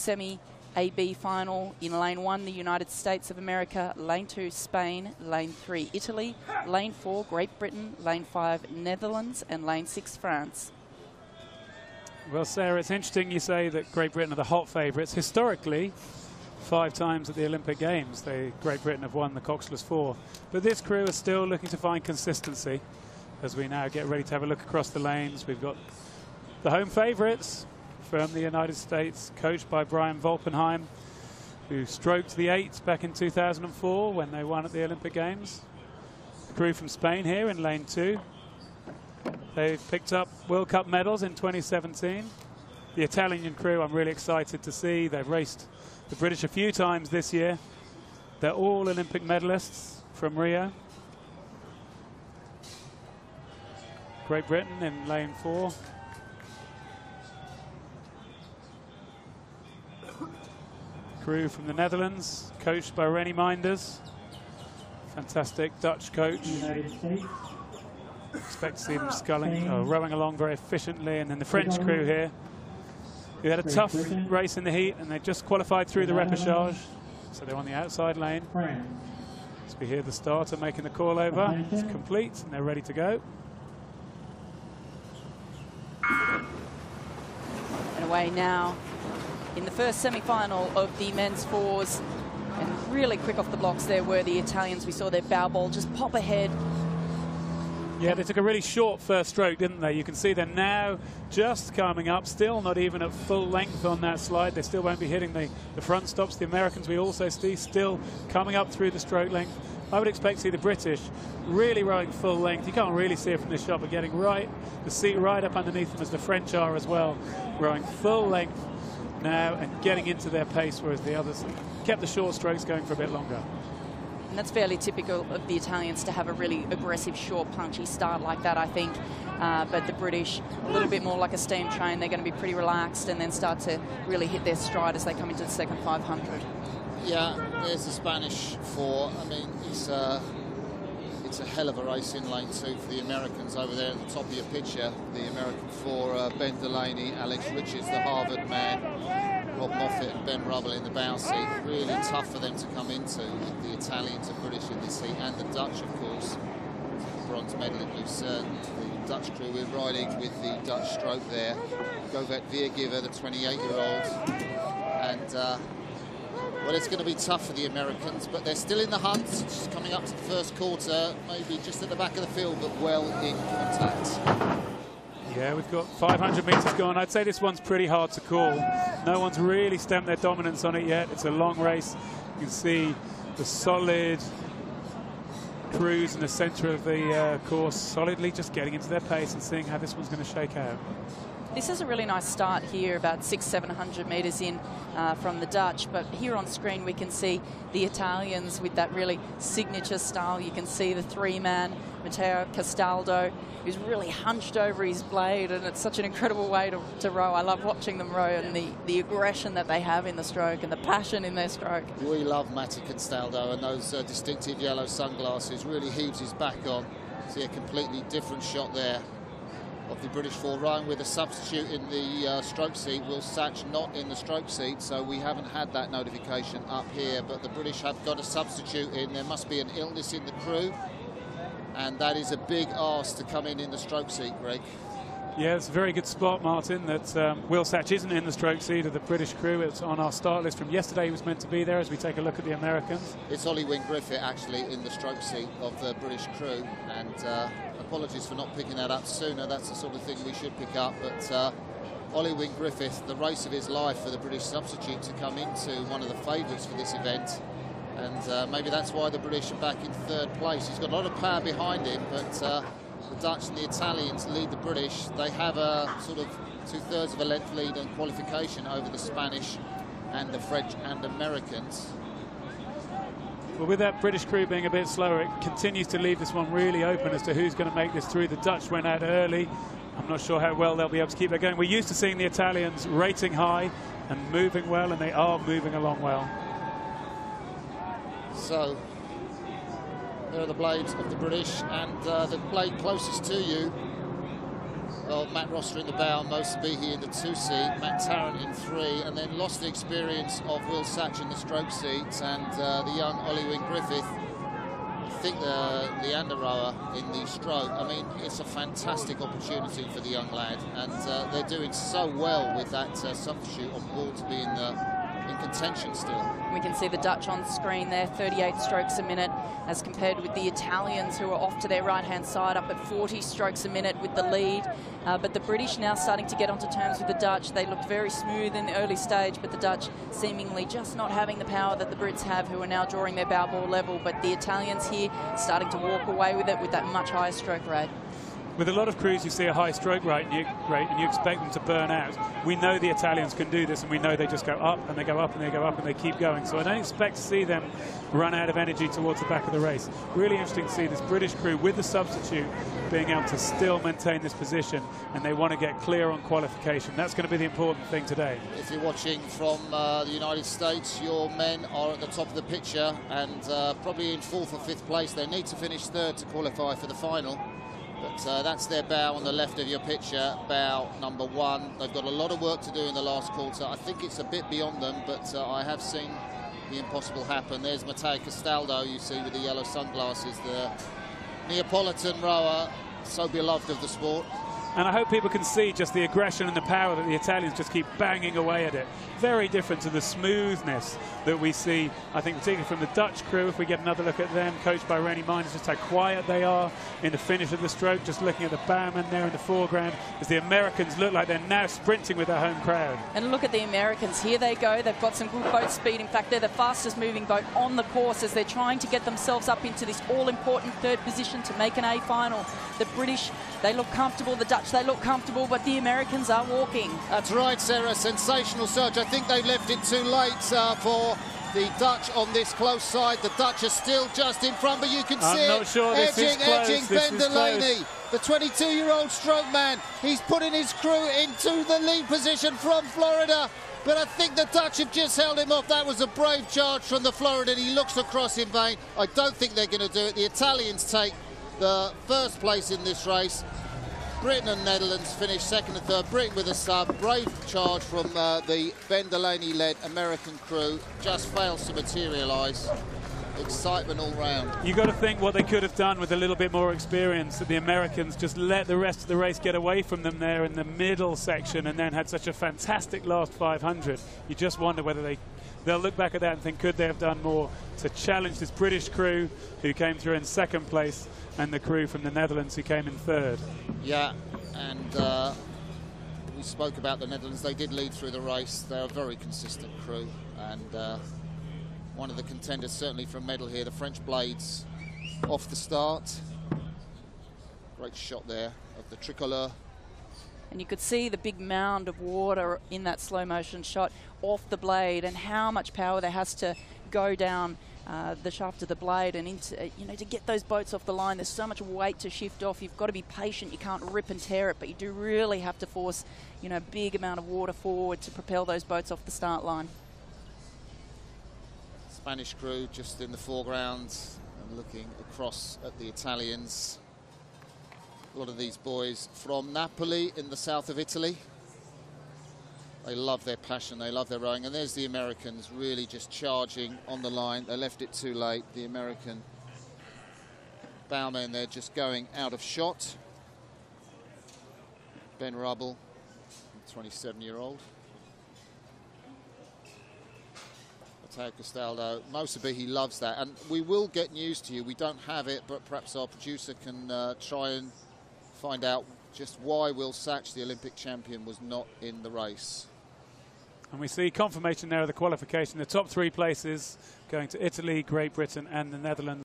semi AB final. In lane 1, the United States of America. Lane 2, Spain. Lane 3, Italy. Lane 4, Great Britain. Lane 5, Netherlands. And lane 6, France. Well, Sarah, it's interesting you say that Great Britain are the hot favourites. Historically, 5 times at the Olympic Games, Great Britain have won the Coxless 4. But this crew is still looking to find consistency as we now get ready to have a look across the lanes. We've got the home favourites from the United States, coached by Brian Volpenheim, who stroked the 8 back in 2004 when they won at the Olympic Games. The crew from Spain here in lane 2. They've picked up World Cup medals in 2017. The Italian crew I'm really excited to see. They've raced the British a few times this year. They're all Olympic medalists from Rio. Great Britain in lane 4. Crew from the Netherlands, coached by Rennie Minders. Fantastic Dutch coach. Expect to see them rowing along very efficiently. And then the French crew here, who had a tough race in the heat, and they just qualified through the repechage, so they're on the outside lane. As we hear the starter making the call over, it's complete, and they're ready to go. And away now in the first semi-final of the men's 4s, and really quick off the blocks there were the Italians. We saw their bow ball just pop ahead. Yeah, they took a really short first stroke, didn't they? You can see they're now just coming up, still not even at full length on that slide. They still won't be hitting the front stops. The Americans we also see still coming up through the stroke length. I would expect to see the British really rowing full length. You can't really see it from this shot, but getting the seat right up underneath them as the French are as well, rowing full length now and getting into their pace, whereas the others kept the short strokes going for a bit longer. And that's fairly typical of the Italians to have a really aggressive, short, punchy start like that, I think. But the British, a little bit more like a steam train. They're going to be pretty relaxed and then start to really hit their stride as they come into the second 500. Yeah, there's the Spanish 4. I mean, it's a hell of a race in lane 2 for the Americans over there at the top of your picture. The American 4, Ben Delaney, Alex Richards, the Harvard man, Rob Moffat and Ben Rubble in the bow seat. Really tough for them to come into. The Italians and British in this seat, and the Dutch, of course. Bronze medal in Lucerne. The Dutch crew, we're riding with the Dutch stroke there. Govert Viergever, the 28-year-old. And, well, it's going to be tough for the Americans, but they're still in the hunt. Just coming up to the first quarter, maybe just at the back of the field, but well in contact. Yeah, we've got 500 metres gone. I'd say this one's pretty hard to call. No one's really stamped their dominance on it yet. It's a long race. You can see the solid crews in the centre of the course, solidly just getting into their pace and seeing how this one's going to shake out. This is a really nice start here, about 600-700 metres in from the Dutch. But here on screen we can see the Italians with that really signature style. You can see the 3-man, Matteo Castaldo, who's really hunched over his blade, and it's such an incredible way to row. I love watching them row, and the aggression that they have in the stroke and the passion in their stroke. We love Matty Castaldo, and those distinctive yellow sunglasses really heaves his back on. See a completely different shot there of the British 4, rowing with a substitute in the stroke seat. Will Satch not in the stroke seat, so we haven't had that notification up here, but the British have got a substitute in. There must be an illness in the crew, and that is a big ask to come in the stroke seat, Greg. Yeah, it's a very good spot, Martin, that Will Satch isn't in the stroke seat of the British crew. It's on our start list from yesterday. He was meant to be there as we take a look at the Americans. It's Ollie Wynne-Griffith actually in the stroke seat of the British crew, and apologies for not picking that up sooner. That's the sort of thing we should pick up, but Ollie Wynne-Griffith, the race of his life for the British substitute to come into one of the favourites for this event, and maybe that's why the British are back in 3rd place. He's got a lot of power behind him, but the Dutch and the Italians lead the British. They have a sort of 2/3 of a length lead on qualification over the Spanish and the French and Americans. Well, with that British crew being a bit slower, it continues to leave this one really open as to who's going to make this through. The Dutch went out early. I'm not sure how well they'll be able to keep that going. We're used to seeing the Italians rating high and moving well, and they are moving along well. So there are the blades of the British, and the blade closest to you Well, Matt Rosser in the bow, Mo Sabihi in the 2 seat, Matt Tarrant in 3, and then lost the experience of Will Satch in the stroke seat, and the young Ollie Wynne-Griffith, I think the under-rower in the stroke. I mean, it's a fantastic opportunity for the young lad, and they're doing so well with that substitute on board to be in contention still. We can see the Dutch on screen there, 38 strokes a minute, as compared with the Italians, who are off to their right-hand side, up at 40 strokes a minute with the lead. But the British now starting to get onto terms with the Dutch. They looked very smooth in the early stage, but the Dutch seemingly just not having the power that the Brits have, who are now drawing their bow ball level. But the Italians here starting to walk away with it with that much higher stroke rate. With a lot of crews, you see a high stroke rate and you expect them to burn out. We know the Italians can do this, and we know they just go up and they go up and they go up and they keep going. So I don't expect to see them run out of energy towards the back of the race. Really interesting to see this British crew with the substitute being able to still maintain this position, and they want to get clear on qualification. That's going to be the important thing today. If you're watching from the United States, your men are at the top of the picture and probably in 4th or 5th place. They need to finish 3rd to qualify for the final. But that's their bow on the left of your picture, bow number 1. They've got a lot of work to do in the last quarter. I think it's a bit beyond them, but I have seen the impossible happen. There's Matteo Castaldo, you see, with the yellow sunglasses, the Neapolitan rower, so beloved of the sport. And I hope people can see just the aggression and the power that the Italians just keep banging away at it. Very different to the smoothness that we see, I think, particularly from the Dutch crew. If we get another look at them, coached by Rennie Miners, just how quiet they are in the finish of the stroke, just looking at the bowman there in the foreground, as the Americans look like they're now sprinting with their home crowd. And look at the Americans. Here they go. They've got some good boat speed. In fact, they're the fastest moving boat on the course as they're trying to get themselves up into this all-important 3rd position to make an A final. The British, they look comfortable. The Dutch, they look comfortable, but the Americans are walking. That's right, Sarah. Sensational surge. I think they left it too late for the Dutch on this close side. The Dutch are still just in front, but you can see I'm not sure this is close. Edging Ben Delaney, the 22-year-old stroke man. He's putting his crew into the lead position from Florida. But I think the Dutch have just held him off. That was a brave charge from the Floridan. He looks across in vain. I don't think they're going to do it. The Italians take the 1st place in this race. Britain and Netherlands finished 2nd and 3rd. Britain with a sub. Brave charge from the Ben Delaney-led American crew. Just fails to materialise. Excitement all round. You've got to think what they could have done with a little bit more experience. That the Americans just let the rest of the race get away from them there in the middle section, and then had such a fantastic last 500. You just wonder whether they'll look back at that and think, could they have done more to challenge this British crew who came through in 2nd place, and the crew from the Netherlands who came in 3rd. Yeah, and we spoke about the Netherlands. They did lead through the race. They're a very consistent crew, and one of the contenders certainly for a medal here. The French Blades off the start. Great shot there of the tricolor. And you could see the big mound of water in that slow motion shot off the blade, and how much power there has to go down the shaft of the blade and into, to get those boats off the line. There's so much weight to shift off. You've got to be patient. You can't rip and tear it, but you do really have to force, a big amount of water forward to propel those boats off the start line. Spanish crew just in the foreground and looking across at the Italians. A lot of these boys from Napoli in the south of Italy. They love their passion, they love their rowing. And there's the Americans really just charging on the line. They left it too late. The American bowmen there just going out of shot. Ben Rubble, 27-year-old. Matteo Castaldo. Mo Sabihi loves that. And we will get news to you. We don't have it, but perhaps our producer can try and find out just why Will Satch, the Olympic champion, was not in the race. And we see confirmation there of the qualification. The top 3 places going to Italy, Great Britain and the Netherlands.